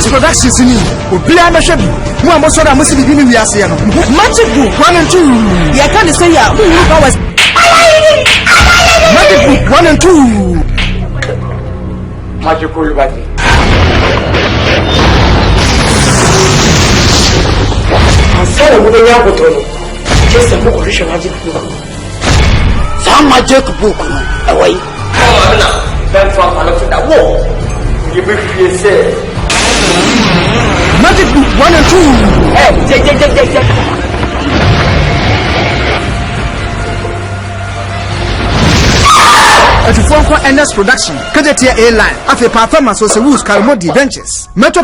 Endless Productions in Obiana Shabi. One more sort of must be in the Asiano. Magic Book 1 and 2. Yeah, can you say ya? Magic Book 1 and 2. Magic Book. I said I wouldn't have to just a book of magic book. Some magic book away. That's what I looked at that wall. You will say Magic Book 1 and 2. Hey, at the phone call Endless Production, Kajetia Airline, after performance was a Woos Karamodi Ventures. Metro.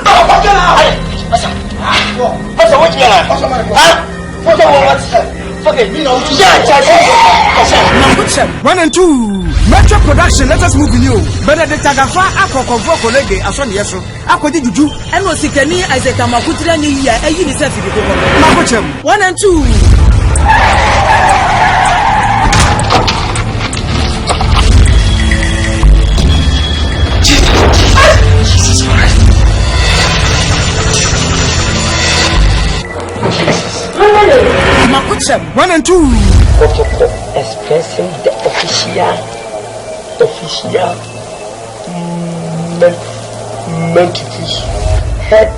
One and two. Metro Production, let us move in you. But at the Tagafa, Akoko Vokolege, as one yeso. Akodi Juju, and was Sikani as a Tamakutra Nia, a UNICEF. 1 and 2. Makuchem 1 and 2. Expressing the official head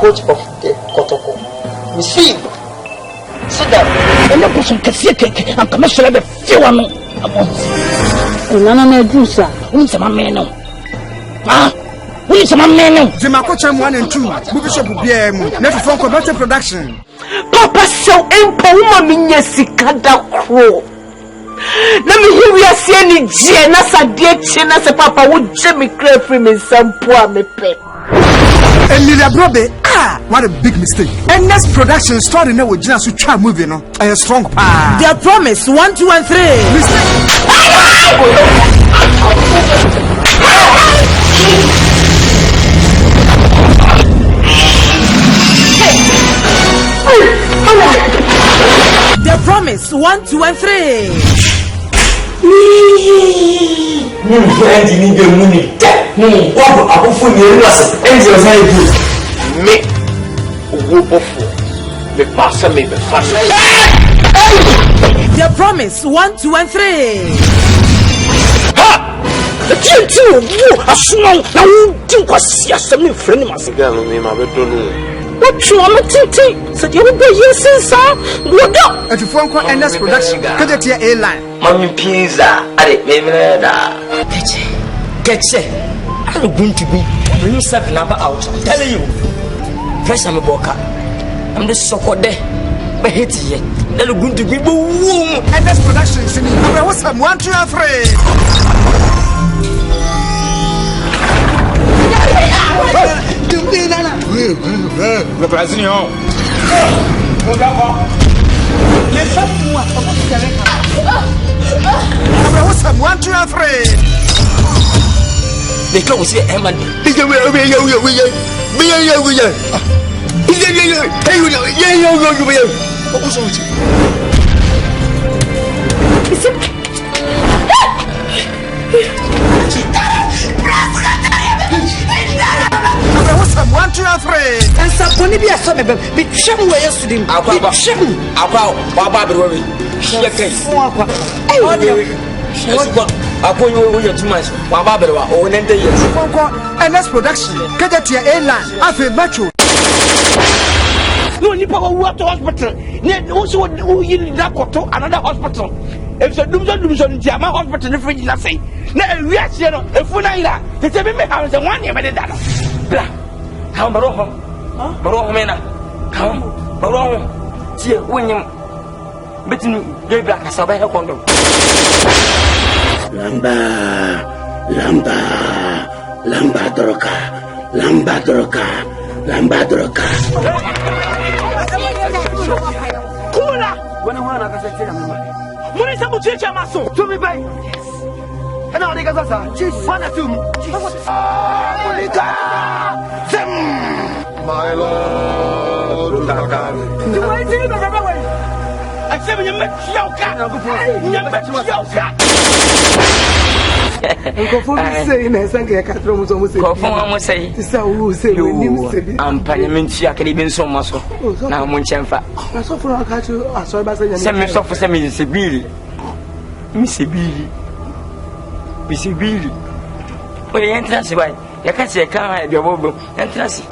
coach of the Kotoko. You see, sit down. And the person can see and come to the few one. Nana Jusa, who's a man? Ah, who's a man? The Makuchem 1 and 2. Bishop BM, net from Commercial Production. Papa so empower me sikada kro. Na me here we are seeing je na sadie na se papa wo je me cry free me sampo a me pe. Emilia Brobe, what a big mistake. Endless Production story na we gina so twa movie no. A strong pa. Their promise 1, 2 and 3. The promise 1, 2 and 3. The promise 1, 2 and 3. The what you want to take? So you will be using some good up. At the phone call Endless Production, Kajetia Airline. Mommy Pizza, I didn't get it. I'm going to be bring yourself number out. I'm telling you. First, I'm a boca. I'm the soccer there. But hate it. They're going to be boom. Endless Production. I was some 1, 2 and 3. Le Brésilien. What's up? 1, 2 and 3. They come with Emma. What's up? 1, 2 and 3. And some be a son of them. Be trouble yesterday. I'll go you too much. Endless Production. Kajetia Airline. After Metro. No, you go to hospital. Also, you need another hospital. If the Dumson Jama hospital, if we say, now we are here. If we are, it's a baby house and 1 year. How Baromena? How Barom? See, William between gay black as a better condom. Lamba Droka. Kula! When I want to say, when is a muchacha maso to me by? And now they got us. One or 2. My Lord, I said, you met your cat. say, I can't almost say, I'm Parliament, I can even so much. Now, Munchamfa. I saw for a catch you. I saw by saying, send me soft for some Miss Billy. Miss Billy. Miss Billy. Well, the entrance, why? You can't say, I can't have your mobile entrance.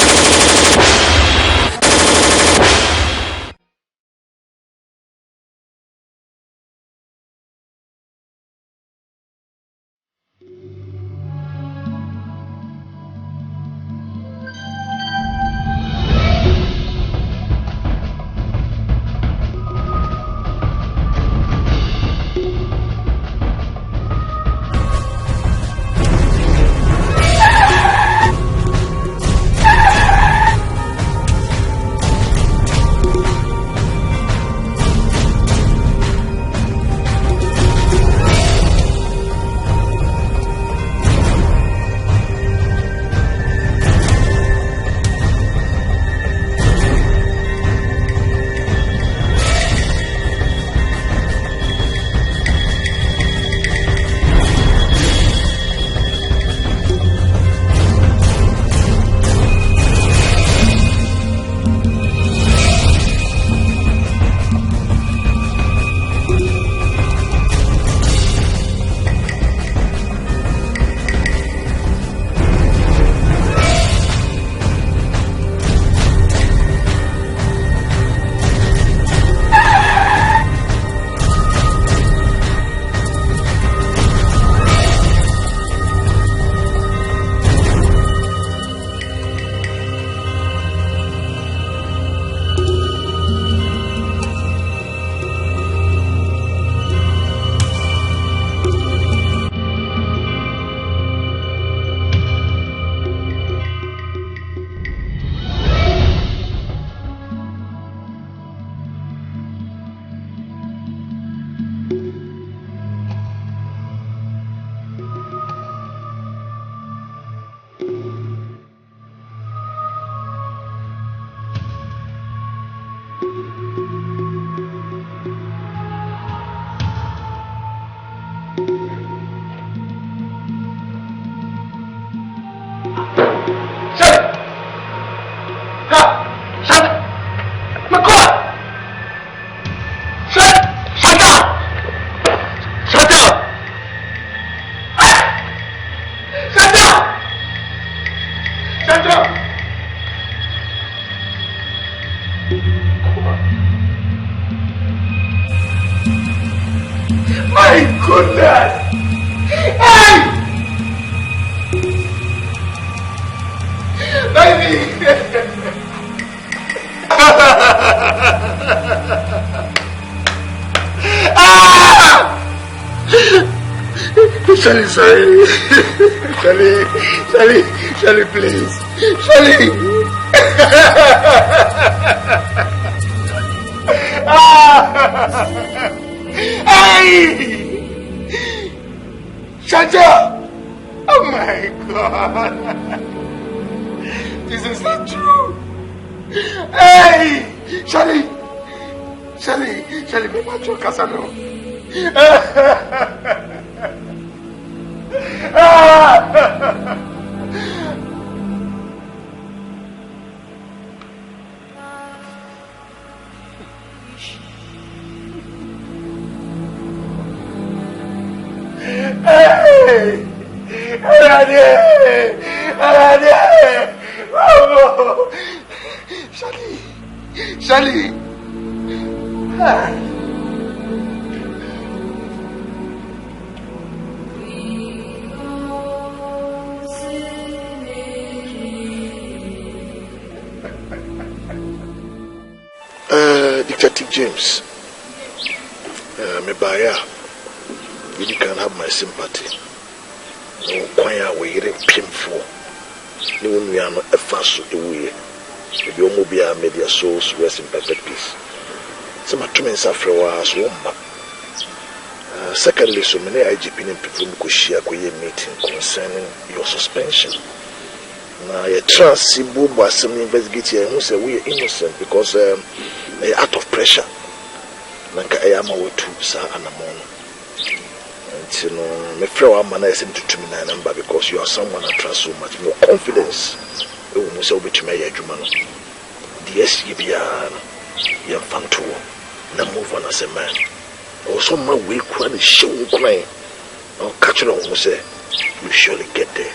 Shelly, please. Shelly. Hey! Shut up! Oh my God! This is not true. Hey! Shelly, be macho, Casano. Hey! Oh! Shelly! Detective James, me buyer, you can have my sympathy. No choir we are painful. No one we are not a fast away. If your mobile may their souls rest in perfect peace. Some are two after a while, secondly, so many IGP and people who share a meeting concerning your suspension. Now, a trust was some investigator who said we are innocent because out of pressure. Like I am away to Sir Anamon. You know, my friend, man, I sent to me number because you are someone I trust so much. More confidence. You will so be to me, Jumano. Yes, you be a young fan too. Now move on as a man. Or some man will cry the show crying. I'll catch it on who say, you surely get there.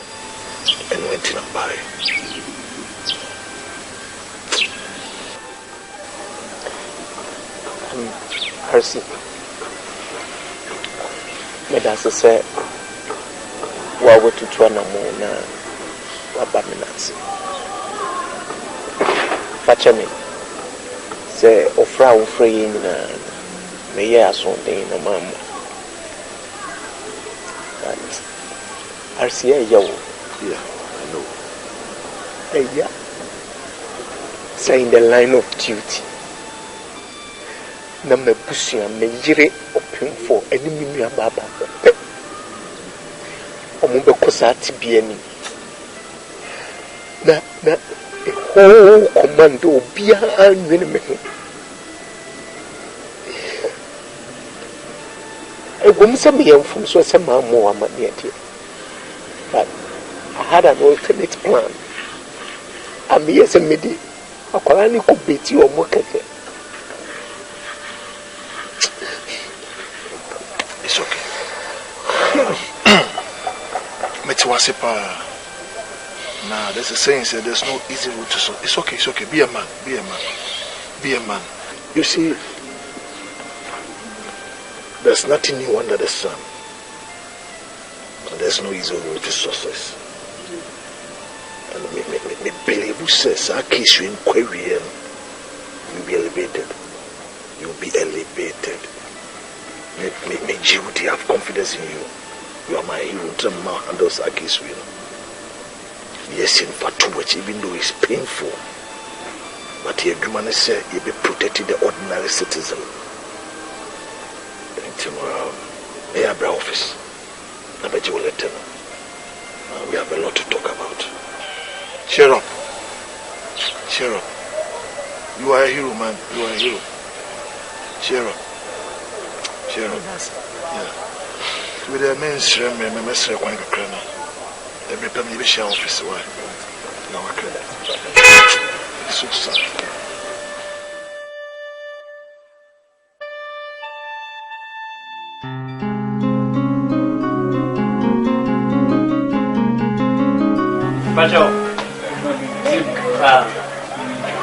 And went in and buy. Percy. That's to say, what would you try no more now? What bad minutes? Fetch me. Say, offer free in may I something no mamma. But I see a yo. Yeah, I know. Hey, yeah. Say in the line of duty. Na me busia me yire opemfo enimi nua baba pe omo be kosati biani na e ho commando obia anwene me ho e gum se me yemfum so se ma mo amane ade but I had an alternate plan am yes me di akwara ni ko beti omo keke. It's okay. Metiwasipa. Nah, there's a saying said there's no easy route to solve. It's okay, it's okay. Be a man, be a man, be a man. You see, there's nothing new under the sun. And there's no easy route to success. And me believe who says our case you inquiry you'll be elevated. You'll be elevated. Me Judy, have confidence in you. You are my hero. Drama handles our case, you know. Yes, in fact, too much, even though it's painful. But your human say you be protecting the ordinary citizen. And tomorrow, may I have office. I bet you will let them. We have a lot to talk about. Cheer up. Cheer up. You are a hero, man. You are a hero. Cheer up. Cheer up. Yeah. With the men's room, my master, one crana. Every time you share office, why? Now I can. So sad. Pacho.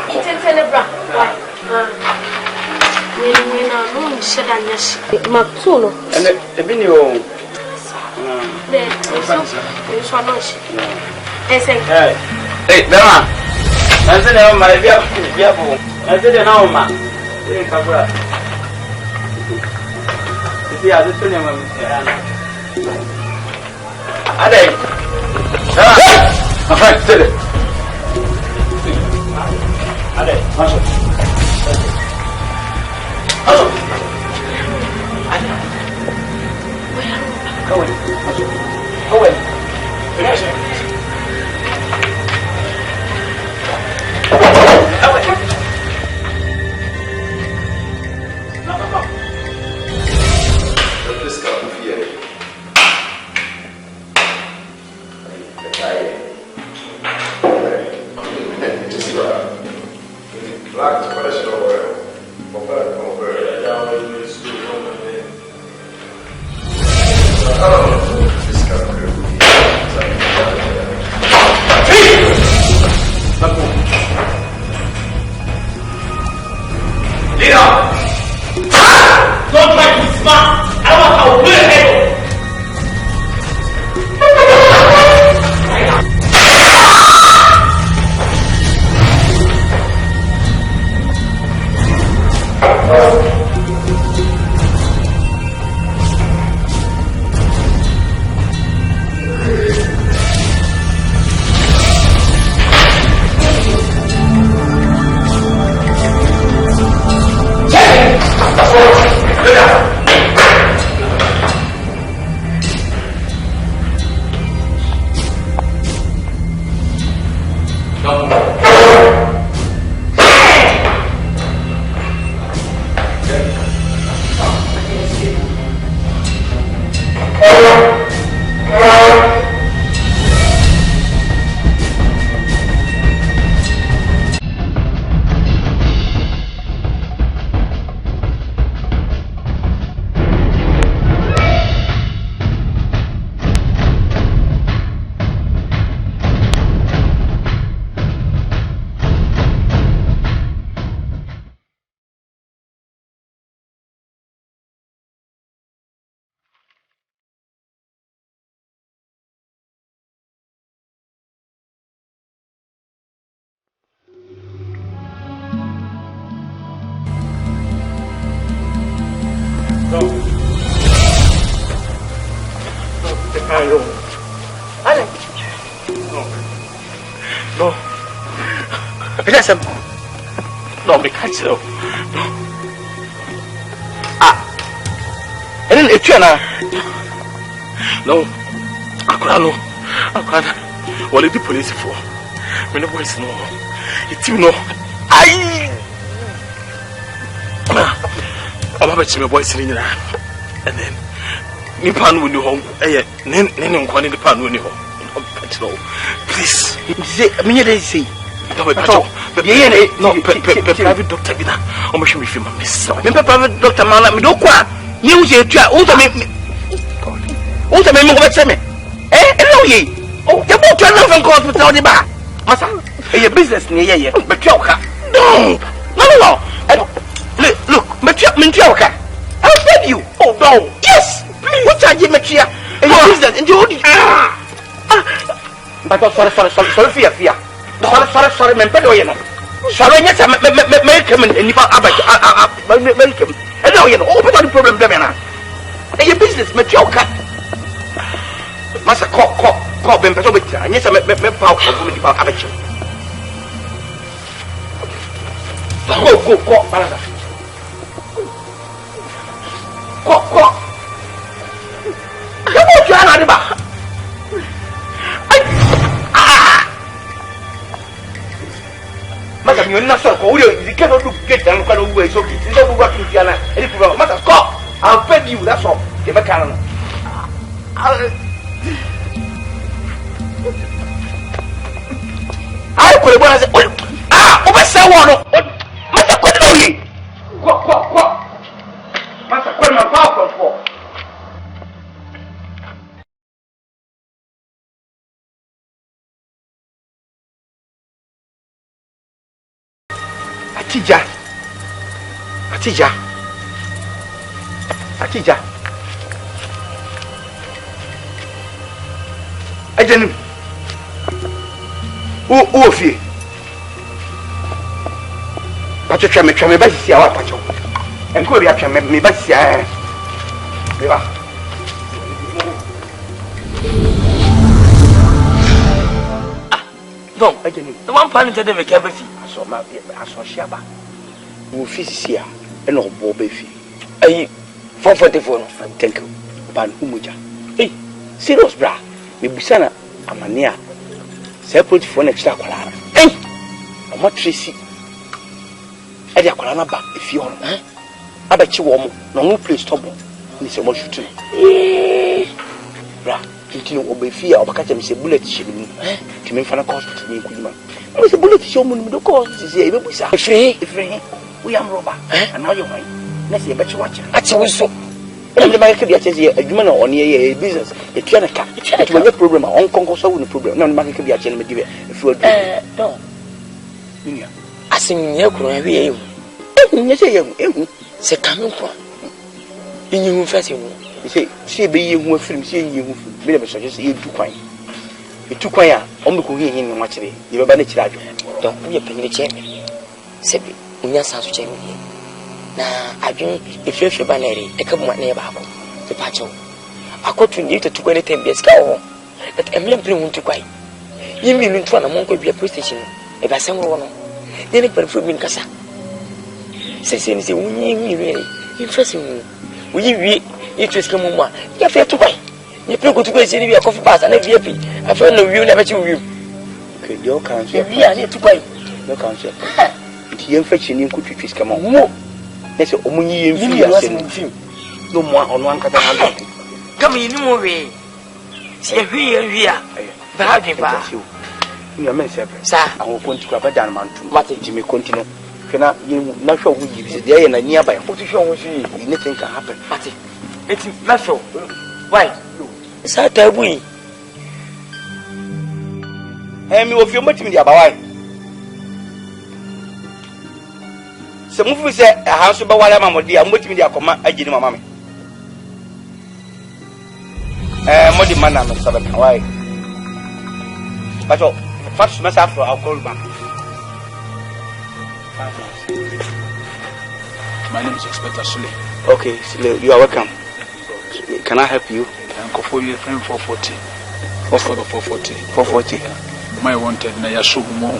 It's celebra. Why? No, said I yes. Matuno. And the video. Hey, Bema. I said, oh, my dear, I said, no, man. Yeah, this is I said it. Go in. Ayo. Ale. No. Yes, no, me catch you. And then it's no. Akrano. What did the police for? Me no boys no. It's you know. I'm about to boys in there. And then Nipan will do home. Then the pan will do home. Please. Say, I mean, they say. No, private doctor. I'm sure if you miss. Private doctor, man, me don't qua. You say, ultimately, what's me? Hello, ye. Oh, you bought your love and call to tell the bar. Massa, your business near ye, but Joker. No. Look, Machoka. I'll tell you. Oh, no. Yes. What are you, Machia? And your business, and you. But sorry, fear. Sorry, man, but you know. Sorry, yes, make him and if I make him. And now you know, open the problem, Bemana. And your business, Machoka. Master, call them, and yes, I make power about amateur. Go, Balada. Go. Come on, Joanna. Madam, you're not so cold. You cannot get down away. So it's not working, Diana. Any problem? Master, go. I'll pay you. That's all. If I can. I could have said, over someone. Master, go. Master, call my power for. Atija. Ajenim. O fie. Pacho twame ba sisi awa pacho. Enko bi atwa me ba sisi a. Me ba. No, ajenim. The one plan to the cafe. Aso shiaba. Wo fisisi a e no bo be fi. Ayi 444 no. Thank you. Ban humuja. Hey, serious bra. Me busana amania. Separate for next akwala. Hey. Omo Tracy. E dia akwala na ba e fi ho. Abachi wo mo. No mo play stop. Ni se mo shoot. Bra, intino obe fi a obaka me se bullet shebe ni. Ti me fa na hospital ni kujima. Mo se bullet show mo ni do cause se e be busa. Free. We am robber. And now you why? Let's see bet you watch. Ati we so. And the market be say adwuma na on here business. E tua na ka. It will be problem on konkoso wo no problem. Na the market be say na me give e fu adu. No. Nya. Asin nya kuro na we nya say ehu. Se kamen ko. Inyi hu fa se hu. Se be yi hu afiri se yi hu fu. Me be so say e du kwan. E tu kwan a o me ko hi hin no kire. Ye be ba na kire adwo. Don wo ye panyi che me. Sebi unya sanso che me. Na adwun efefe banere e ka buma na ye ba ko. Se pa che wo. Akotu ni to tukwa ne tembe ska wo. But emlem play hun tukwai. Yimi nu twa na monko bia police station. E ba sem wo no. Ne ne perfu bi nkasa. Se ni se unyi wi interest mu. Uyi wi interest ka mu ma. Ya fe tukwai. Ni pe ko tukwai se ni bia coffee pass na VIP. Afa no wi na ba che wi. Okay, your council. Wi a ne tukwai. Your council. Ti yem fa chini nku twitwis kama wo. Nese omunyi yem fi ya se no mo ono ankata na ndo. Kama yini mo we. Si ya hwi a. Ba ha dwe ba. Ni am se pe. Sa awon konti kwa ba dan mantu. Mate ti me continue. Fena yin na hwa wo yi bi de ye na nia ba ya. O ti hwa wo shi. Anything can happen. Mate. Eti na hwa. Why? Sa tabu yi. Mi wo fi o matimi dia ba why? Se mufu se ha so ba wala mamodi a motimi dia koma agini mama me modi mana me sabe kan why bato fast mess after I'll call back. My name is Inspector Sule. Okay, Sule, you are welcome. Can I help you? Uncle for your friend 440. 440. 440. My wanted na ya so mo.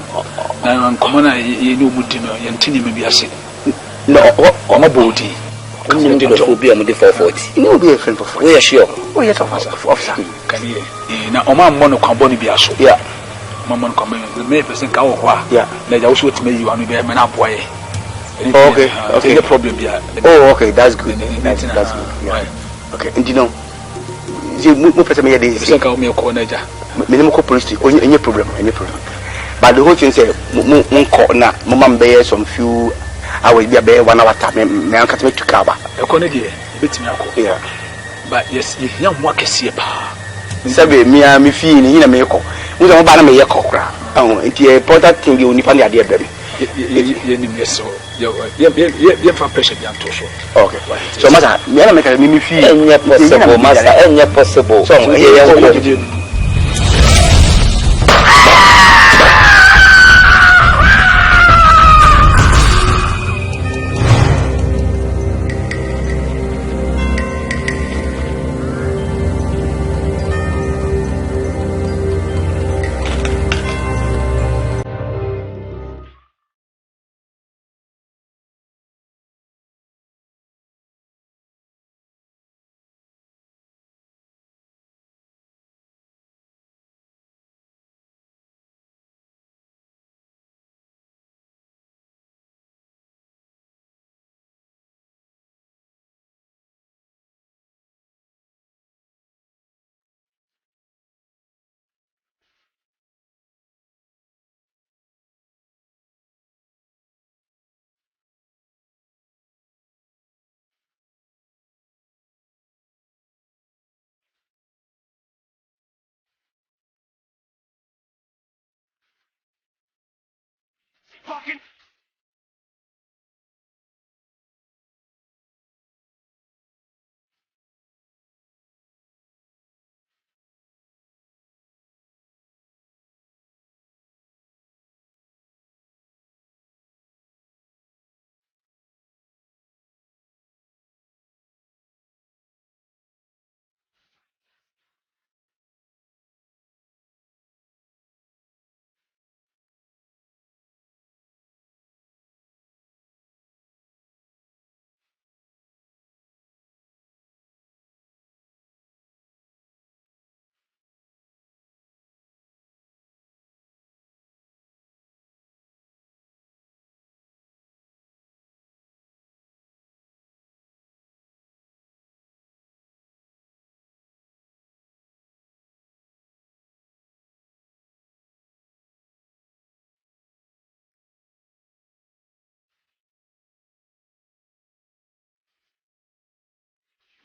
Na nkomo na ye ni omudi no ye ntini me biase. No, o ma bodi. You need to be on the 440. You will be a friend for 440. We are sure. Oh yes, officer. Can you? Na o ma mo no kwambo ni biaso. Yeah. Mama no kwambo me person ka wo ho a. Yeah. Na ja wo so timi yi anu be me na boye. Okay. Okay. No problem bia. Oh, okay. That's good. That's good. Yeah. Okay. And you know, mo person me dey. Person ka o me ko na ja. Minimum police any problem. But the whole thing say mo call na mo mam be some few hours be 1 hour time me an katme to kaba. E ko ne dey betimi akọ. Yeah. But yes, you yan mo akese pa. Sabe me fee ni na me ko. Mo say mo ba na me ye kokra. Nti important thing be oni pa na ade ebe me. Ye ni me so. Ye fa pressure bi anto so. Okay. So masa me na me ka me fee. Enye possible masa, enye possible. So ye Fucking.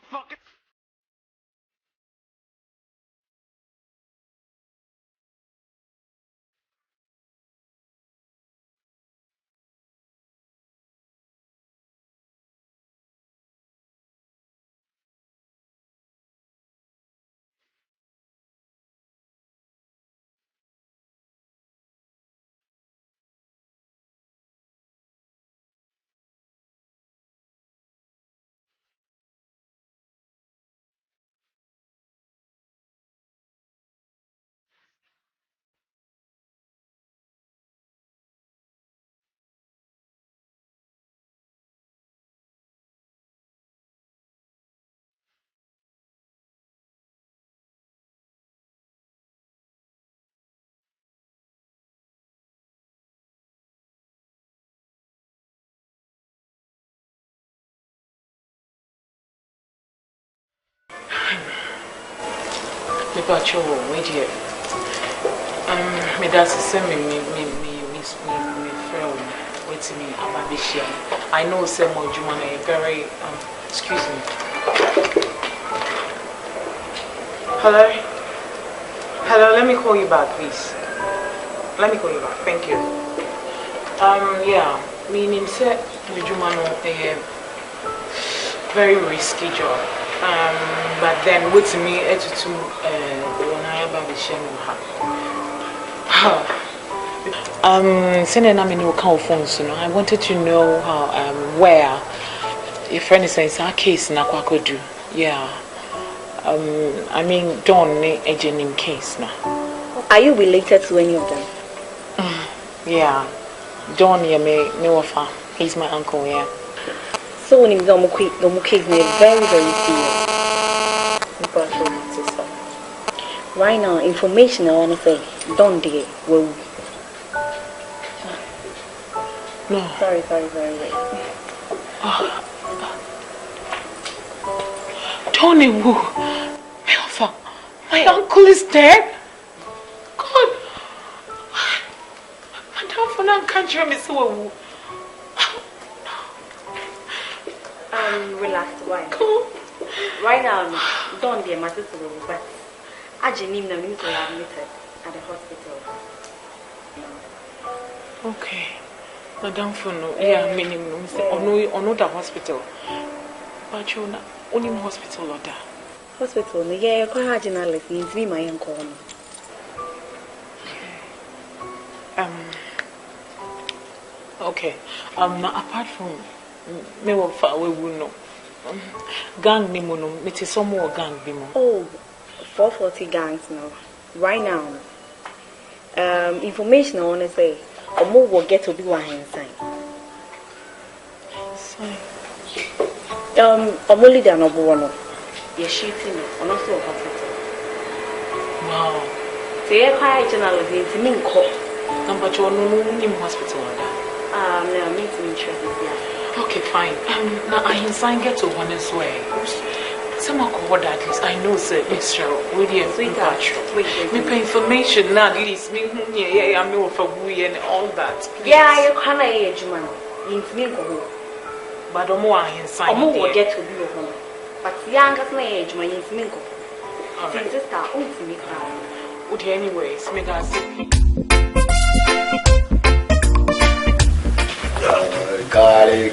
Fucking. Pacho, wait here. Me that's send me friend wait me about this year. I know some more Jumana very excuse me. Hello, let me call you back, please. Let me call you back, thank you. Yeah, meaning say Jumano a very risky job. But then what's me to when I have a shame sending them in account phones, you know. I wanted to know how where your friend is saying our case in Aquaco do. Yeah. I mean, Don a genuine case now. Are you related to any of them? Yeah. Don me wafa. He's my uncle, yeah. So when you don't case very, very serious. Right now, information I want to say, don't dig well. No. Sorry, wait. Tony Wu, my uncle is dead. God, Madam Fernand can't hear me so well. Relax, why? Right now, don't be a matter to the but I genuinely know you to have admitted at the hospital. Okay. Madam Fernand, yeah, minimum. Or the hospital. But you're not only hospital or that. Hospital, yeah, quite hard journalist needs to be my uncle. Okay. Apart from me, what far away we know. Gang ni mo no, me te some more gang bi mo. Oh, 440 gangs now. Right now. Information I want to say, Omo will get to be one inside. Omo leader no bo. You're shooting on also hospital. Wow. Say I quite journalist needs to mean call. Number 2 no in hospital or that. No, I'm not interested. Yeah. Okay, fine. Now I sign get to one as well. Someone called at least. I know, sir, Mr. William. Sweetheart, me pay information now at least. Me, yeah, I'm no for we and all that. Please. Yeah, you can't age, man. You need to but no more I sign. Omo will get to be your home. But young as my age, man, you need to go. Alright. Sister, only me cry. Okay, anyways, me guys. Kali.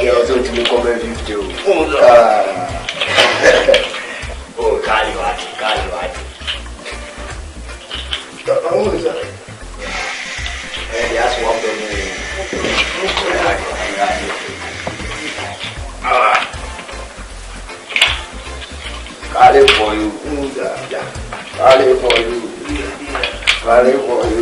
Eu sou time como é vivo. Oh, Kali. Vamos lá. Yes, one of Kali for you. Kali for you.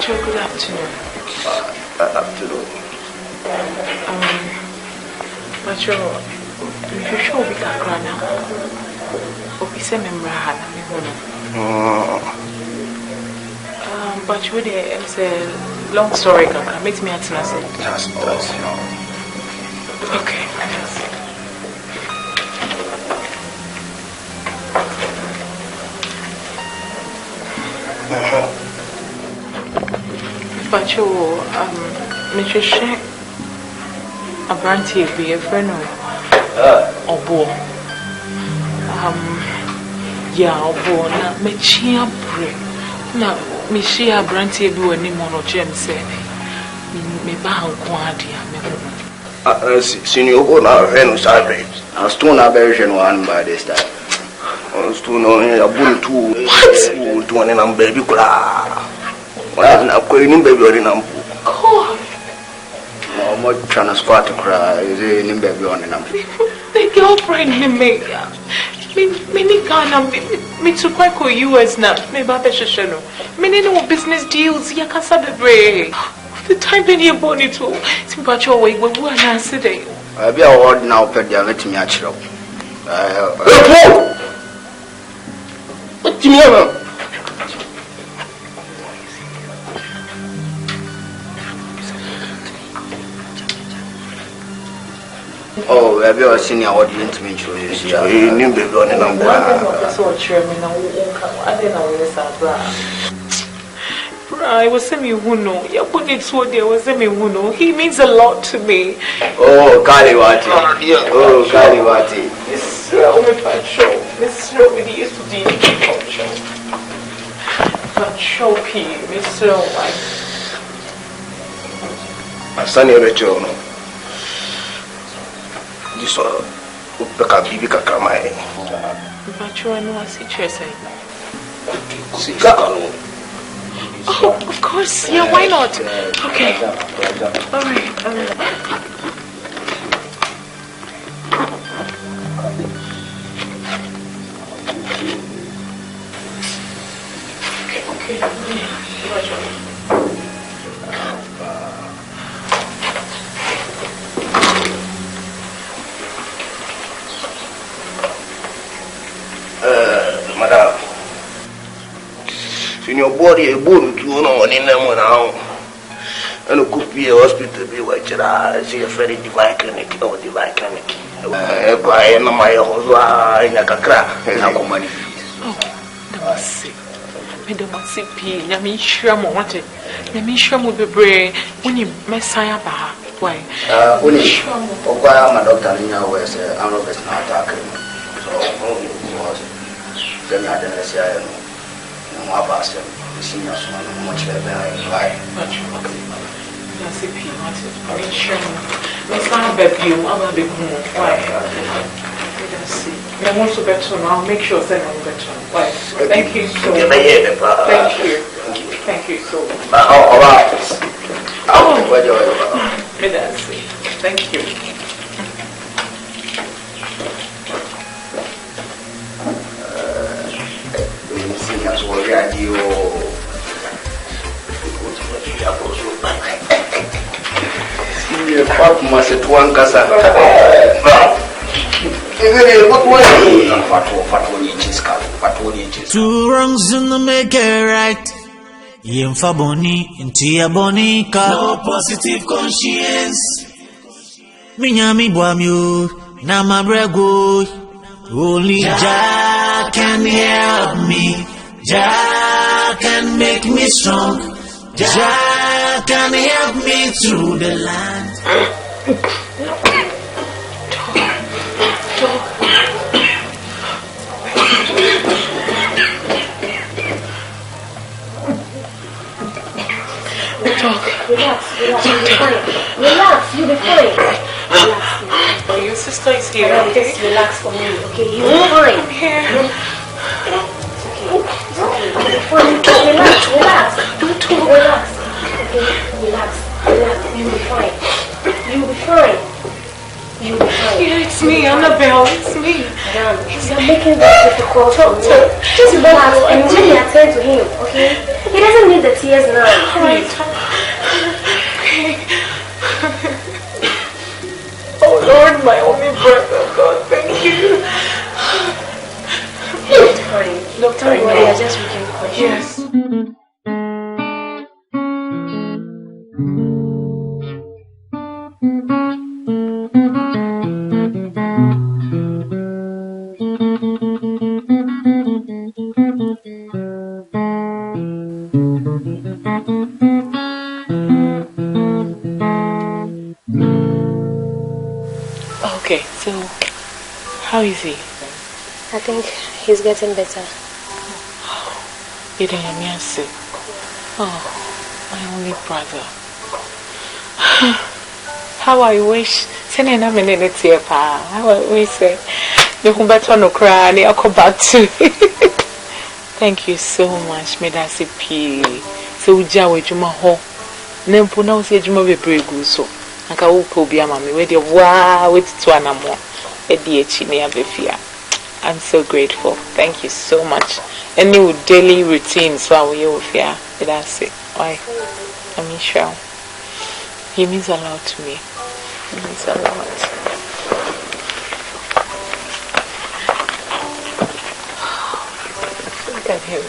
Good afternoon. Afternoon. But you sure we can cry now. Okay, send me Rahana. But you it's a long story. Can make me answer. That's okay. But you, Mr. Sheikh, a brandy be a friend of Obo. Yeah, Obo, na me chia break. Na me share brandy be when him on James say, me bahan quadia, me. Senior Obo now, Venus Abbas. I was still not very one by this time. I was still knowing a bull too. What? To one and baby. I'm going baby or in a God. No more trying to squat to cry. Is in baby on an the girlfriend me Ghana me to quite call US now. Me Baba Shano. Me no business deals. Ya can celebrate. The time when you born it all. Simpacho way we were not today. I be a word now. Pet ya let me catch up. What do you mean? Oh, have you ever seen your audience mention this? You need to be on and on. I was saying who know. You put it so there was saying who know. He means a lot to me. Oh, Kaliwati. Oh, Kaliwati. This show. This show really used to be culture. But show P, Mr. White. My son, you're no. This one, Upeka Bibi Kakamai. But you know, I see Chelsea. Oh, of course. Yeah, why not? Okay. All right. Madam, in your body, a bone to know in them now. And a could be a hospital, be what I see a very divine clinic or divine clinic. By my house, in a crack, and I money. Oh, don't say. I don't see P. I mean, sure, I want it. I mean, sure, will be brave when you messiah bar. Why? Only my doctor in your way, sir. I'm not attacking. So, then I didn't say I am more past him. The senior son, much better. Why? That's a P. I mean, sure. Let's not bet you. I'm a big moon. Why? Let's see. I want to bet on. I'll make sure that I'm better. Why? Thank you so much. Thank you. Thank you so much. All right. Thank you. As well, yeah, you. Papa must at one casa. Two wrongs in the make it right. Yemfa boni intia bonica. No positive conscience. Minyami boamio na mabrego. Only Jah can help me. Jah can make me strong. Jah can help me through the land. Relax, you'll be fine. Relax, you'll be fine. Relax. Oh, your sister is here, okay? Just relax for me, okay? You'll be fine. I'm here. Relax. Don't talk. Relax. Okay, relax. You'll be fine. You'll be fine. Yeah, it's me, Annabelle. It's me. Madam, you're making this difficult. Just relax and let me attend to him, okay? He doesn't need the tears now. Right. Okay. Oh Lord, my only brother, God, thank you. Doctor, don't worry, I just became conscious. Yes. Okay, so how is he? I think he's getting better. You didn't hear me say. Oh, my only brother. How I wish. Sending a minute here, pa. How I wish say. You come back on the cry and I'll come back to. Thank you so much. May that say P. So we just wait to my home. Nempo now say you may be brave so. Aka uko bi ama me we dey wow with to anamo e dey echi na abefia. I'm so grateful. Thank you so much. Any daily routines for we ofia. That's it. Why? I'm sure. He means a lot to me. He means a lot. Look at him.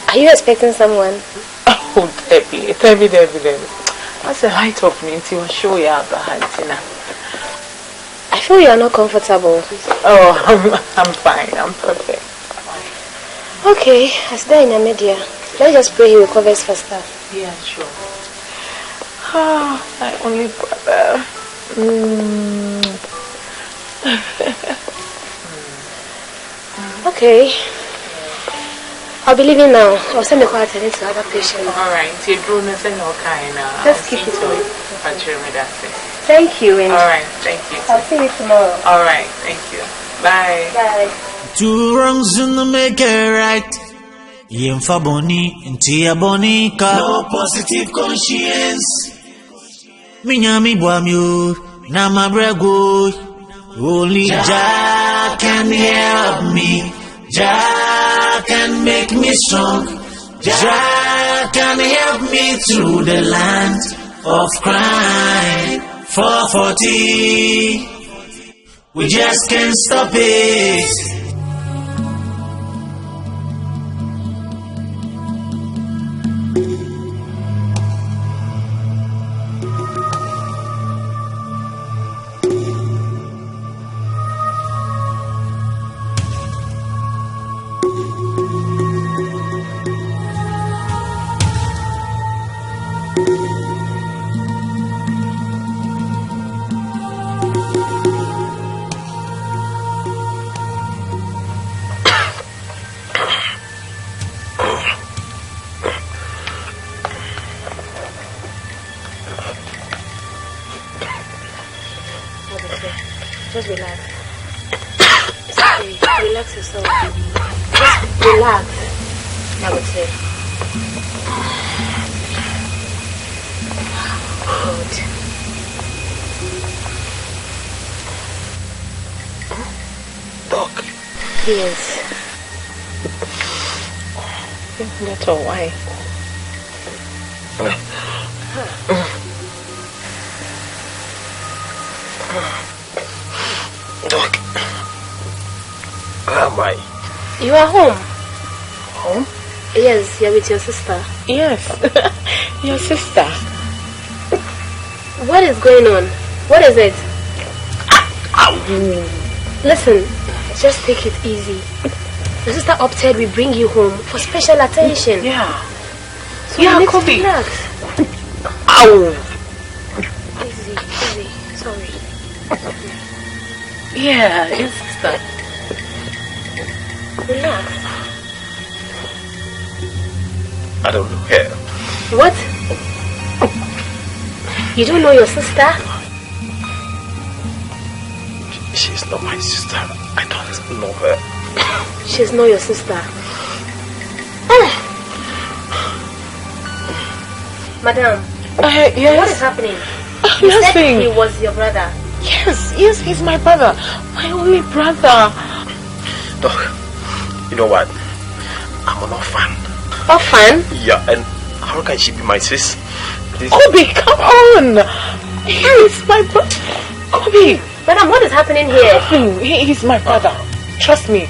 Are you expecting someone? Oh, Debbie. What's the height of me until I show you out behind Tina? I feel you are not comfortable. Oh, I'm fine. I'm perfect. Okay, as there in the media, let's just pray he recovers faster. Yeah, sure. Ah, my only brother. Okay. I'll be leaving now. I'll send me call attending to other patients. Alright, so you're doing this and okay now. Just keep it going. Thank you. Alright, thank you. I'll see you tomorrow. Alright, thank you. Bye. Bye. Two wrongs in the make it right. Yemfa boni, intia bonica. No positive conscience. Minyami buamyu, na mabrego. Only Jah can help me. Jah can make me strong. Jah can help me through the land of crime. 440, we just can't stop it. Just relax. It's okay. Relax yourself. Just relax. I would say. Good. Doc. Yes. That's all. Why? Doc, where am I? You are home. Home? Yes, you're with your sister. Yes, your sister. What is going on? What is it? Listen, just take it easy. Your sister opted we bring you home for special attention. Yeah. So you need to relax. Ow! Easy. Sorry. Yeah, your sister. Relax. I don't know her. What? You don't know your sister? She's not my sister. I don't know her. She's not your sister. Madam, yes. what is happening? You Nothing. said he was your brother. Yes, he's my brother. My only brother. Doc, you know what? I'm an orphan. Orphan? Yeah, and how can she be my sis? Kobe, come on. He's my brother. Kobe. Madam, what is happening here? He's my brother. Trust me,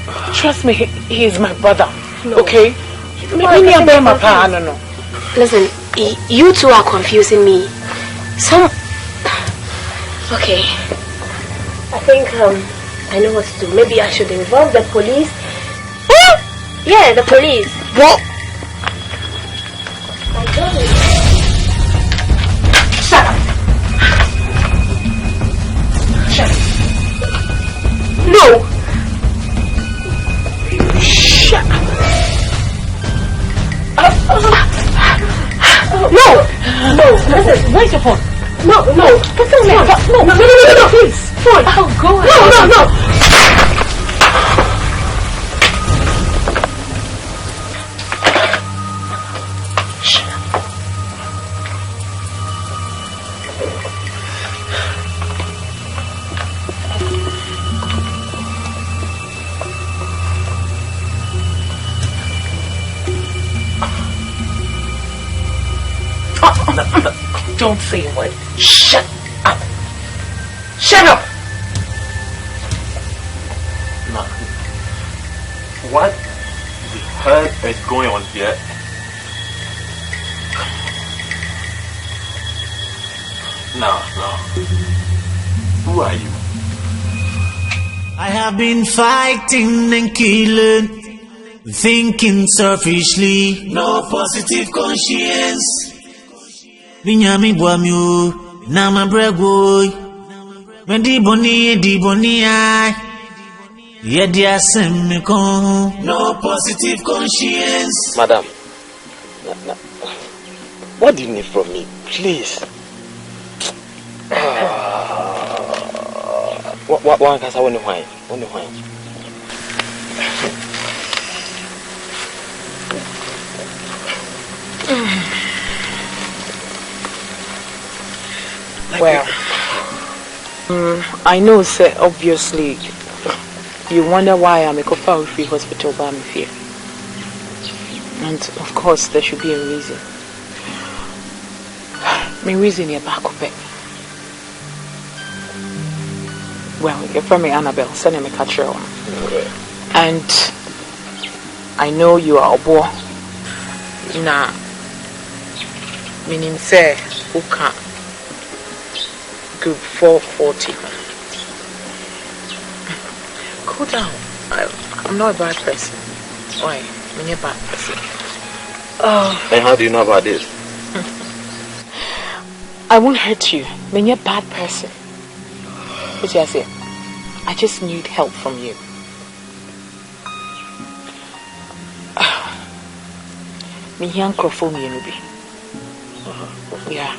he is my brother. No. Okay? No. Listen, you two are confusing me. Okay. I think I know what to do. Maybe I should involve the police. Yeah, the police. What? Shut up. No. Shut up. No. Listen, where's your phone? No. Get on there. No, please. Phone. Oh, go ahead. No. Don't say a word. Shut up. Shut up. Now, what the hell is going on here? No. Who are you? I have been fighting and killing, thinking selfishly, no positive conscience. Binyami buamyu, na mabrego. When di boni ai. Yedia semiko, no positive conscience. Madam, what do you need from me? Please. What can I want to find? Well, I know, sir, obviously, you wonder why I'm a Kofa Free Hospital by me here. And of course, there should be a reason. My reason is back up. Well, you're from me, Annabelle, send me catch on. And I know you are a boy. Nah, meaning, say, who can group 440. Cool down. I'm not a bad person. Why? I'm a bad person. And how do you know about this? I won't hurt you. I'm a bad person. What you say? I just need help from you. Me young crofo me nubi. Yeah.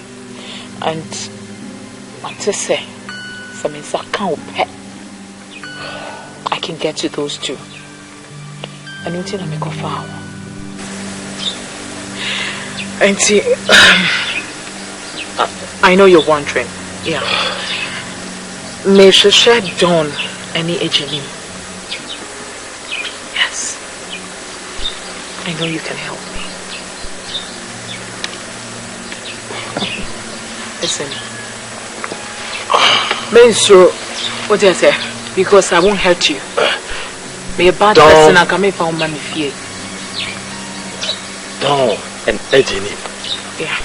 And what to say? Some is a cow pet. I can get to those two. And you tell me go far. And see, I know you're wondering. Yeah. May she share John any agent? Yes. I know you can help me. Listen. May sure what do I say? Because I won't hurt you. May a bad person I can make for mommy fear. Don't an agent. Yeah.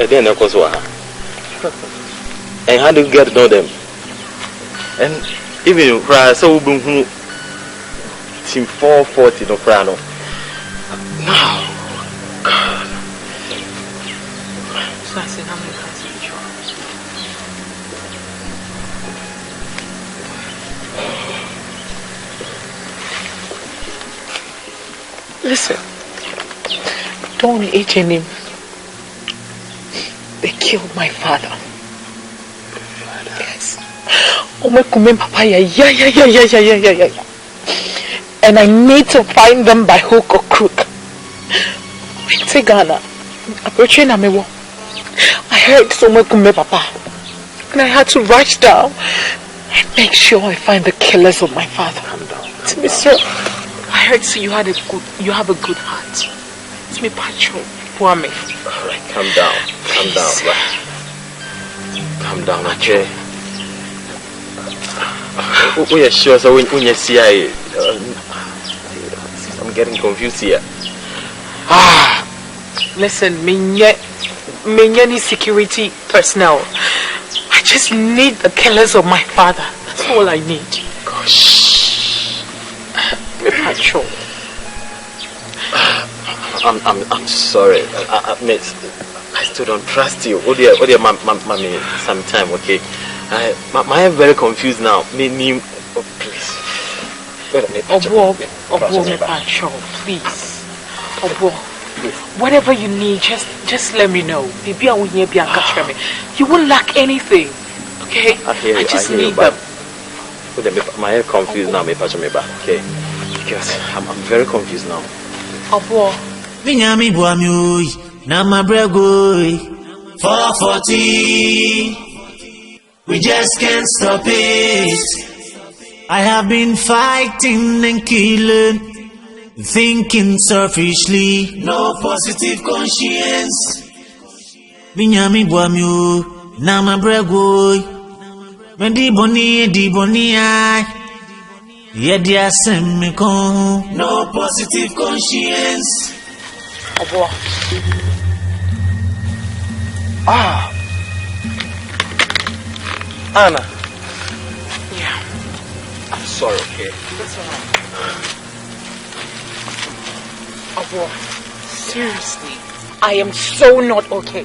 Then of course what? And how do you get to know them? And even so team 440 no prano. Now God. So I said how many times did you listen, don't agent him. They killed my father. Yes. Oh my God, Papa, yeah. And I need to find them by hook or crook. Wait, Ghana. I heard so much, Papa, and I had to rush down and make sure I find the killers of my father. Calm down. To me, sir, I heard so you have a good heart. To me, Pacho, poor me. All right, calm down. Calm down, calm down, okay? We are sure, so when you see I'm getting confused here. Listen, many security personnel. I just need the killers of my father. That's all I need. Gosh. Patrol. I'm sorry. I still don't trust you. Oh dear, mommy, sometime, okay? I am very confused now. Please. Obo, Patrol, please. Obo, whatever you need, just let me know. Maybe I will hear you. You won't lack anything, okay? I just need them. My head confused now. Me patch me back, okay? Because I'm very confused now. Obo. Minyami buamui na mabrego 440. We just can't stop it. I have been fighting and killing, thinking selfishly, no positive conscience. Minyami buamui na mabrego. When di boni ai. Yedia semiko, no positive conscience. Anna. Yeah. I'm sorry, okay? That's alright. Seriously, I am so not okay.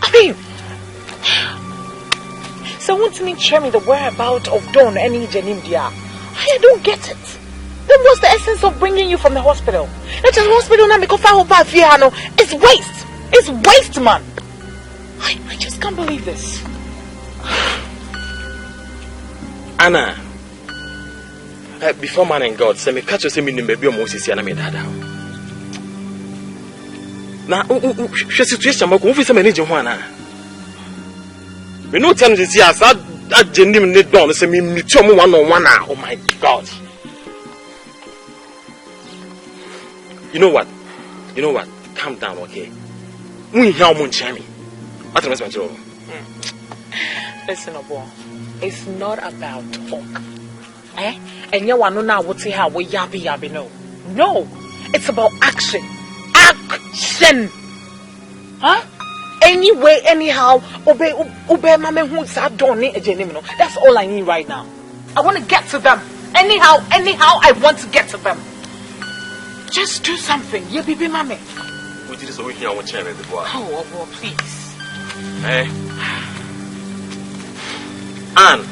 I mean, So won't me tell me the whereabouts of Dawn any Jenim dia? I don't get it. Then what's the essence of bringing you from the hospital? Not just hospital now because it's waste. It's waste, man. I just can't believe this. Anna, before man and God, say me catch you say me nimbe Moses ya na me dada. Na hwe situation ma ko fi say me je ho ana. Me no tell you see as that genim ne don say me meet you one on one. Oh my God. You know what? Calm down, okay? We hear mo nchami. What am I supposed to do? Listen, Obo. It's not about talk. And you want to know what how we yabi no. No. It's about action. Action. Huh? Anyway, anyhow, obey mama who's that don't need a genuine. That's all I need right now. I want to get to them. Anyhow, I want to get to them. Just do something. Yeah, baby, mommy. We did this over here on one channel before. Oh, please. And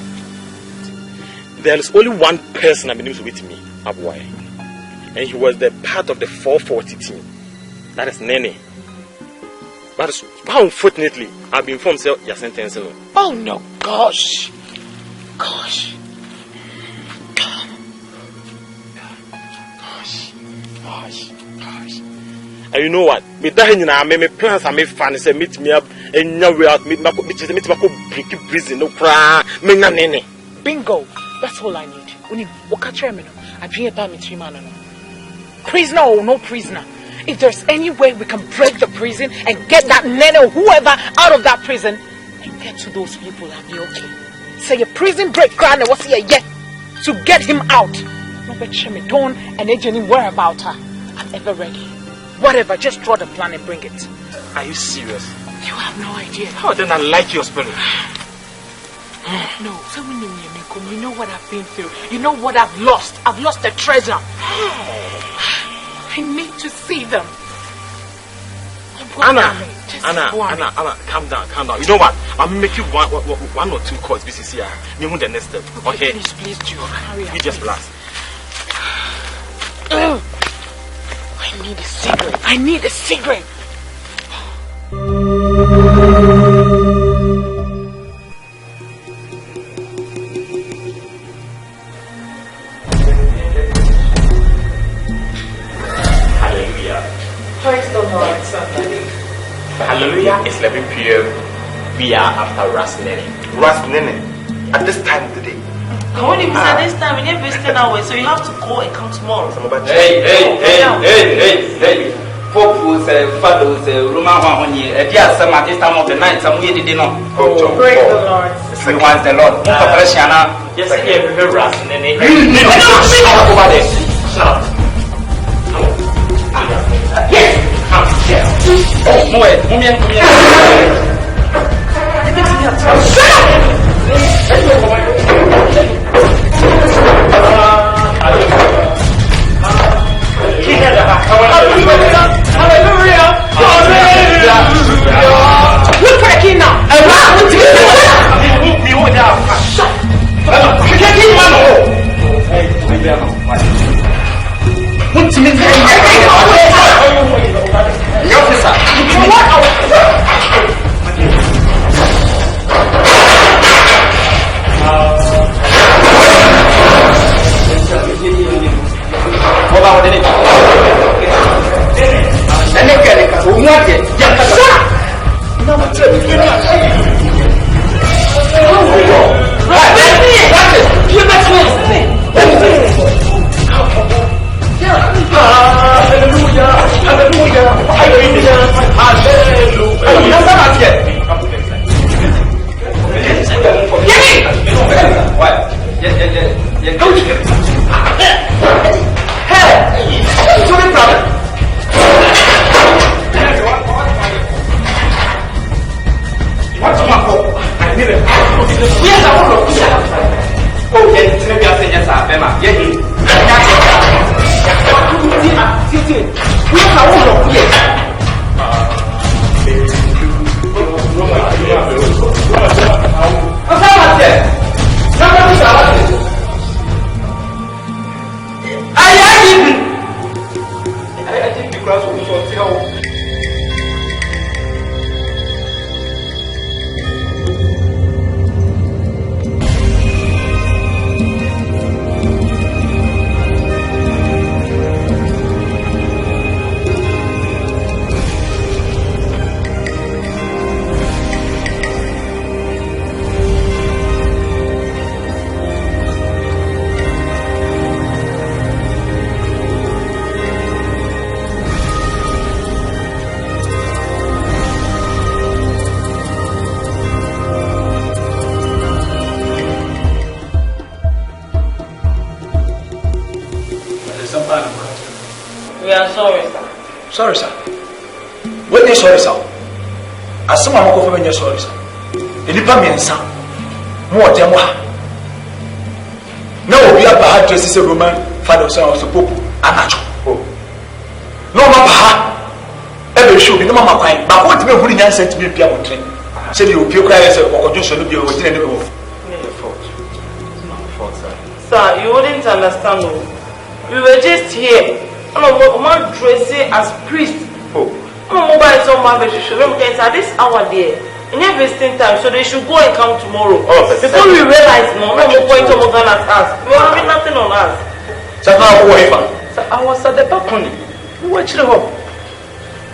there is only one person that believes with me, Abuai. And he was the part of the 440 team. That is Nene. But unfortunately, I've been informed your sentence. Oh no, gosh. And you know what? Me plans I make fun say meet me up and now we out meet my prison no cry. Me na Nene. Bingo. That's all I need. Uni wakachemino. I dream about me 3 man. Prisoner or no prisoner. If there's any way we can break the prison and get that Nene or whoever out of that prison and get to those people, I'll be okay. Say a prison break ground what's here yet to get him out. No bet Shemi Dawn and Ejeni where about her. I'm ever ready. Whatever, just draw the plan and bring it. Are you serious? You have no idea. How then I like your spirit? No, so you know what I've been through. You know what I've lost. I've lost the treasure. I need to see them. Anna, calm down. You know what? I'll make you one or two calls. This is here. You want the next step, okay? Please, do. Hurry up. You just relax. I need a cigarette. Hallelujah, it's 11 p.m. We are after Ras Nene. At this time of the day. When you said this time, we never wasted our way, so you have to go and come tomorrow. Hey. Folks, fathers, Roman Honey, a dear summer at this time of the night, some way they did not. Praise the Lord. We want the Lord. Yes, I hear Ras Nene. Shut up. Yes. Oh, Moe, come here. We're cracking now. Yeah. take the class of so We are sorry, sir. Sorry, sir. What is sorry, sir? As someone who come in, sorry, sir. In the Pamian, sir. More than one. No, we are bad dresses a woman, father, son of the Pope, and natural. No, Mama. Every show, no, Mamma, crying. But what will you answer to me, Piano train? Say you cry as a or just a little bit of your fault. It's not fault, sir. Sir, you wouldn't understand. We were just here. I'm dressing as priest. Oh. I'm mobile so much. At this hour there. In every visiting time, so they should go and come tomorrow. Oh, before we realize, no more point to more at us. We will have nothing on us. Sir, I was at the balcony. We were chilling up.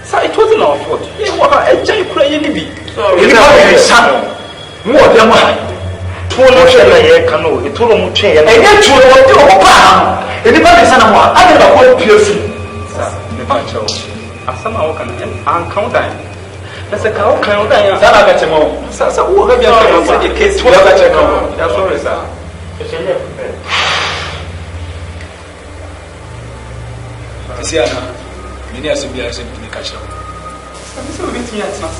Sir, it wasn't our fault. You were a giant crying in me. Sorry. You have a son. More than one. It told him to change. And yet, you were doing a anybody is animal. I never called PFC. Sir, somehow can count time. That's a cow count. That's a more. Sasa, who have you case? What about your count? That's all, sir. Siana, many as you are in the catch up. I'm so with me at not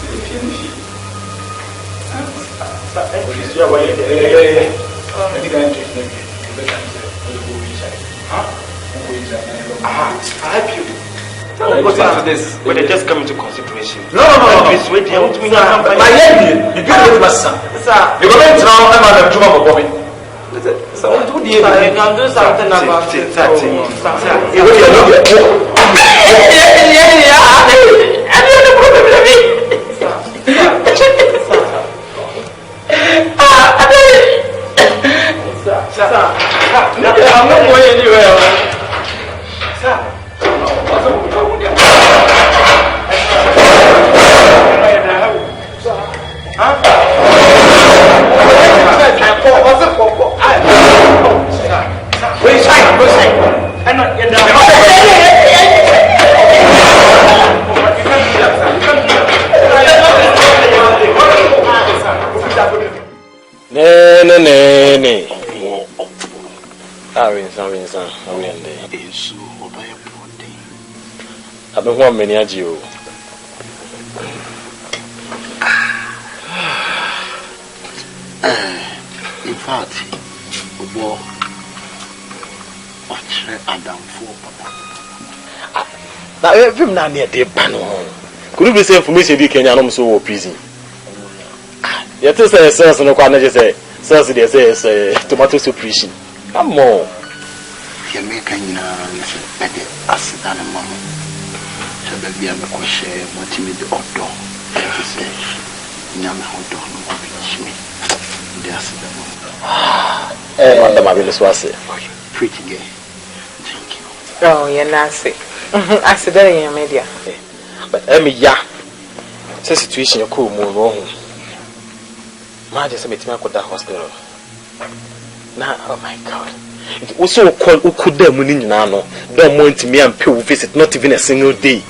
I help you. After this, when they just come into consideration. No. My lady, you get with my son. Sir, you're going to now. I'm on the job of Bobby. So, you can do something about it. I'm not going anywhere. I've been one many at you. In fact, watch Adam for Papa. Now, every man near the panel. Could you be saying for me, you can so prison? You just say, sir, no one just say, sir, they say, tomato soup preaching. Come on. You make a acid and mamma. So, baby, I'm a question, what you need the outdoor. You say, Yam outdoor, no more finish me. The acid and Madam, I will say, pretty gay. Thank you. Oh, you're nasty. Accidentally in media. But ya. Say situation, you're cool, move on. Ma just met me at the hospital. Now, oh my God. It also called Ukude Muninano. Don't want me and pay visit, not even a single day.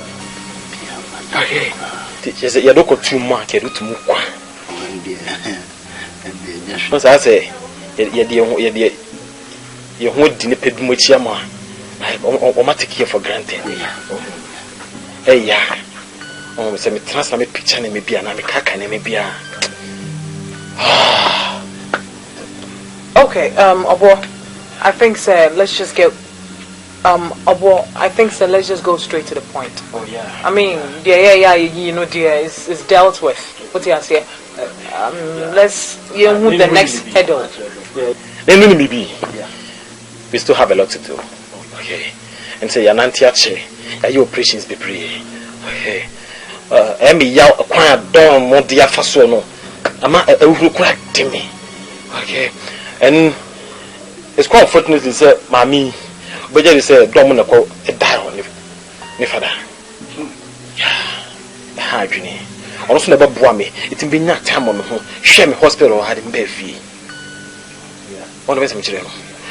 Okay. She said, you don't go too much, you do to move. Because I say, you won't didn't much yama. I'm take you for granted. Hey, yeah. Oh, send me transfer me picture, maybe an America, maybe a. Okay, Obo, I think sir, let's just get Obo, I think sir, let's just go straight to the point. Oh yeah. I mean, yeah, you know, dear, it's dealt with. What do you say? Let's move the next hurdle. Then maybe we still have a lot to do. Okay. And say Yanantiache, your operations be pre. Okay. Emi yaw akwan don mo dia faso no. Ama ehuru kura temi. Okay. And it's quite unfortunate to say mami but just say don na ko e die on ne father. Yeah. Ha adwini. Ono so na ba boa me. It be nya time on me ho. Hwe me hospital had me be fie. Yeah. Ono be se me kire no.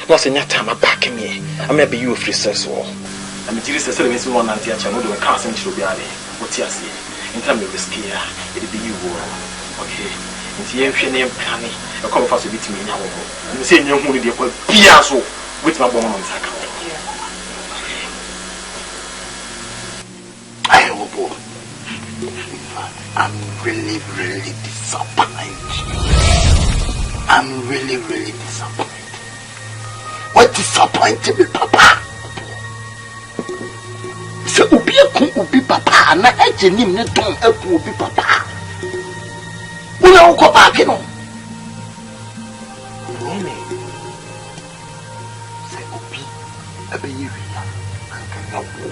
No say nya time back me. Am be you free sense wo. Na me kire se me so one anti acha no do ka asem kire obi ade. What you say? In time of risk here, it be you. Okay. Into your shame, planning, a come fast with me now. You say you only the Piasso with my woman on Saka. I hope I'm really, really disappointed. I'm really, really disappointed. What disappointed me, Papa? Se ubi ubi papa na ejenim ne don eku ubi papa una uko back no nene se ubi abeyi ria anka na wo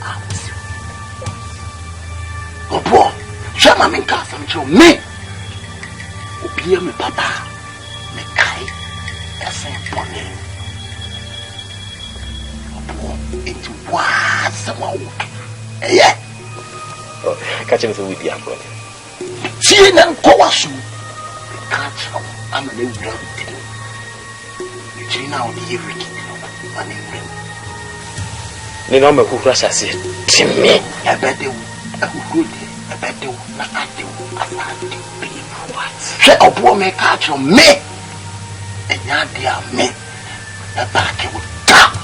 amsi obo chama men ka sam cho me ubi me papa me kai esen pone it was someone. Yeah. Oh, catch him with the apple. See, then go us. Catch him. I'm a new brother. You see now the everything. I'm in ring. The number who crash us it. Timmy. I bet you. I will go there. I bet you. I do. I do. What? Say, a poor man catch him. Me. And you're dear me. A back you would come.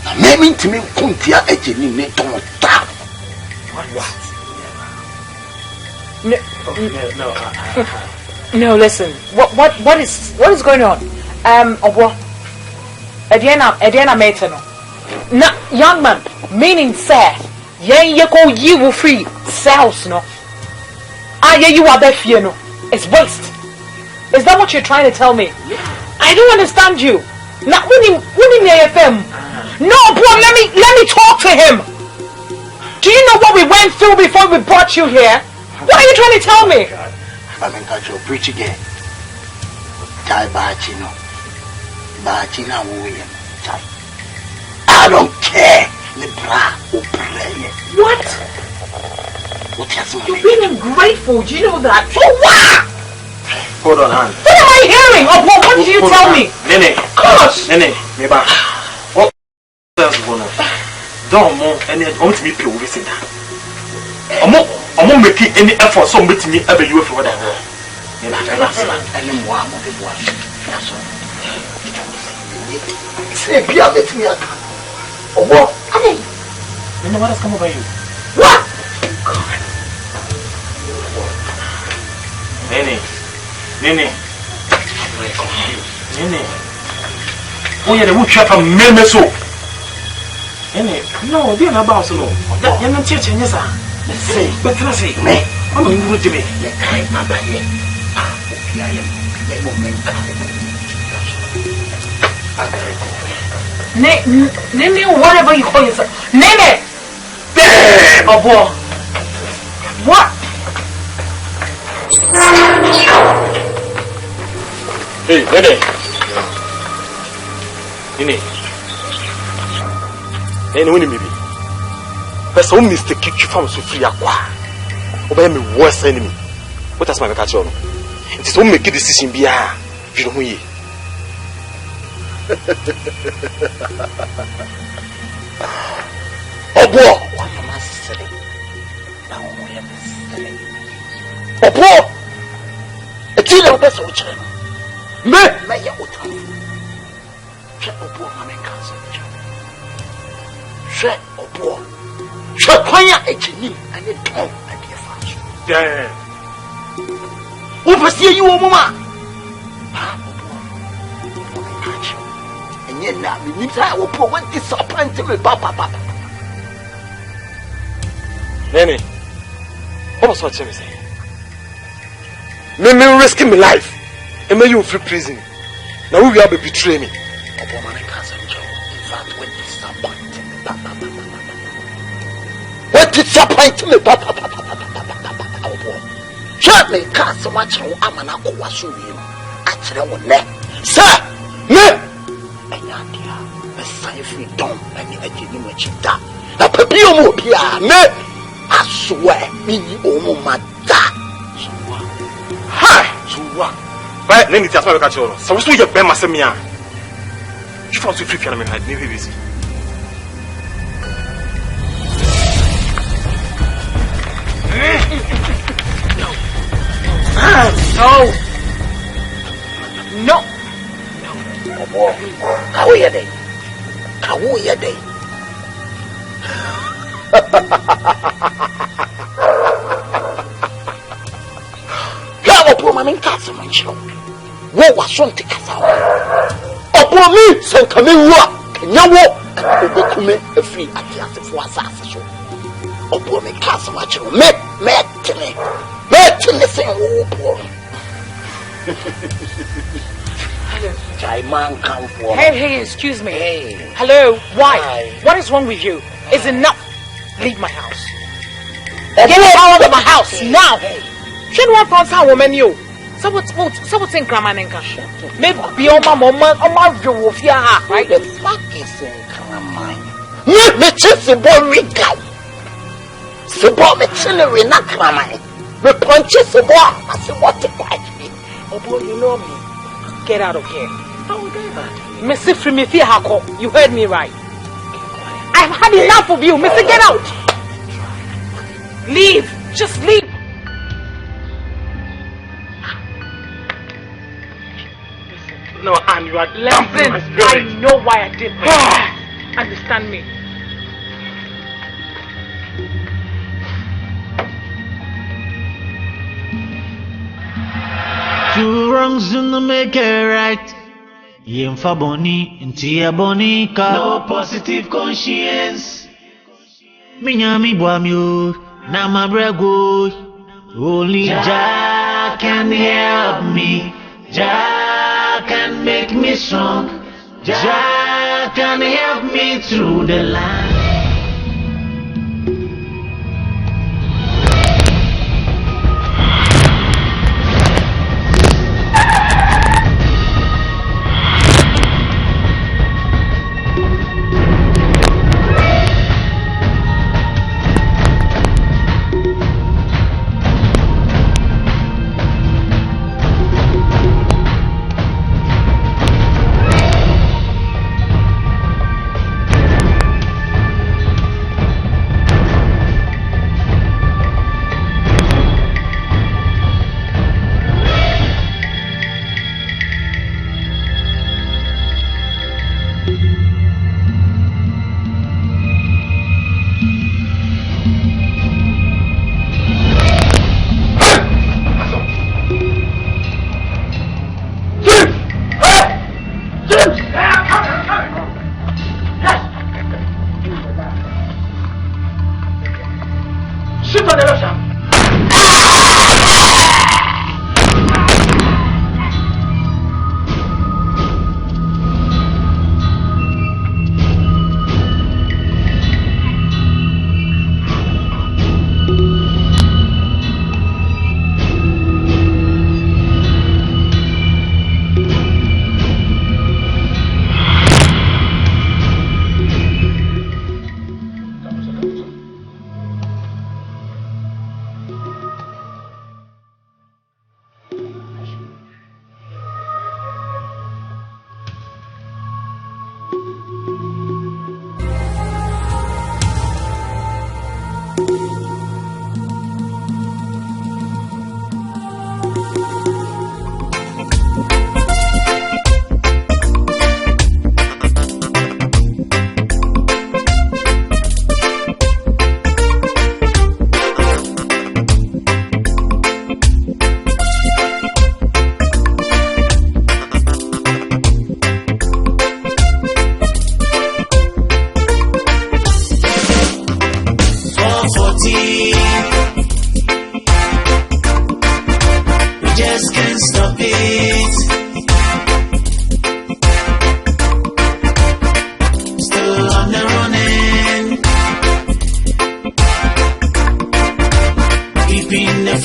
Na memi ntimi kuntia ejeni ne don ta. What? No, listen. What is going on? Obo. Ediana Metano. Na young man, meaning sir, ye call you free cells no. Yeah, you are there fear no. It's waste. Is that what you're trying to tell me? I don't understand you. Now winning the AFM. No, bro, let me talk to him. Do you know what we went through before we brought you here? What are you trying to tell me? I'm in touch with preach again. Tai Bachino. Bachina William. I don't care. What? You're being ungrateful, do you know that? For what? Hold on, hand. What am I hearing? Oh, what did you tell me? Nene. Gosh! Nene, me back. Don't move any on to me pay over sit down. I'm not making any effort so meet me ever you for that. Any more of the one. Say be a bit me. Oh what? Hey. You know what has come over you? What? Nene. Oh yeah, the wood chap from Memeso. No, they're not about to know. You're not teaching, yes, sir. Say, but can I say, me? I'm going to go to me. Nene, whatever you call yourself. Nene! Oh, boy. What? Hey, Nene. When maybe person who mistake you from so free akwa obey me worst enemy. What has my catch on? It is to make a decision bia you know ye. Obo what am I saying? Now we am saying Obo e ti le person o chere me ya otan che Obo ma me kanse che Obo che kwanya ejini ane ton ade fa so Yeah. wo pese yi wo mama ha Obo enye na me ni sa wo po what disappoint me papa Nene, what was what you saying? Me risking my life. And me you free prison. Now we will betray me. Obo man can't say in fact when disappointed. what disappoint me, papa. Shut me, cast so much. I'm an uncle was you. Actually, one neck, sir. Me, and idea, a sign free dumb and a genuine chita. A papillon, me, I swear, me, oh, my dad. Hi, so what? But then it's just my catch. So, what's your bema semia? You found to free piano, I never busy. No. How are you day? How are you day? Yawo po mami kasa manchiro. Wo wa sonte kasa. Opo mi sen kame wa. Kenyawo obokume afi atiasefo asase so. Opo mi kasa manchiro. Me tene sen wo po. Hey, excuse me. Hey. Hello, why? Hi. What is wrong with you? It's enough. Leave my house. Get out of my house now. She don't want to woman you. What's in Kramanenka? Maybe on my right? The fuck is in Kraman? Me chase the boy Rica. The boy me chilling not Kraman. Me punches the boy. I said, what the fuck? Oh boy, you know me. Get out of here. How would I get Mr. Frimithi Hako, you heard me right. I've had enough of you. Mr. Get out. Leave. Just leave. No, and you are listen. I know why I did that. Understand me. Two wrongs in the make it right. Yemfa boni, intia bonica. No positive conscience. Minyami boamio, na mabrego. Only Jah can help me. Jah can make me strong. Jah can help me through the land.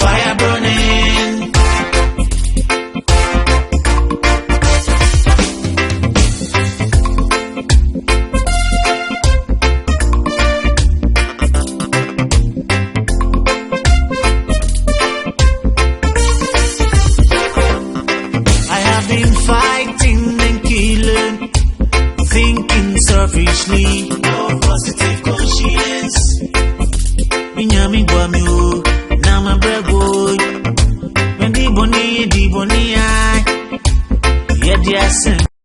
fire, bro.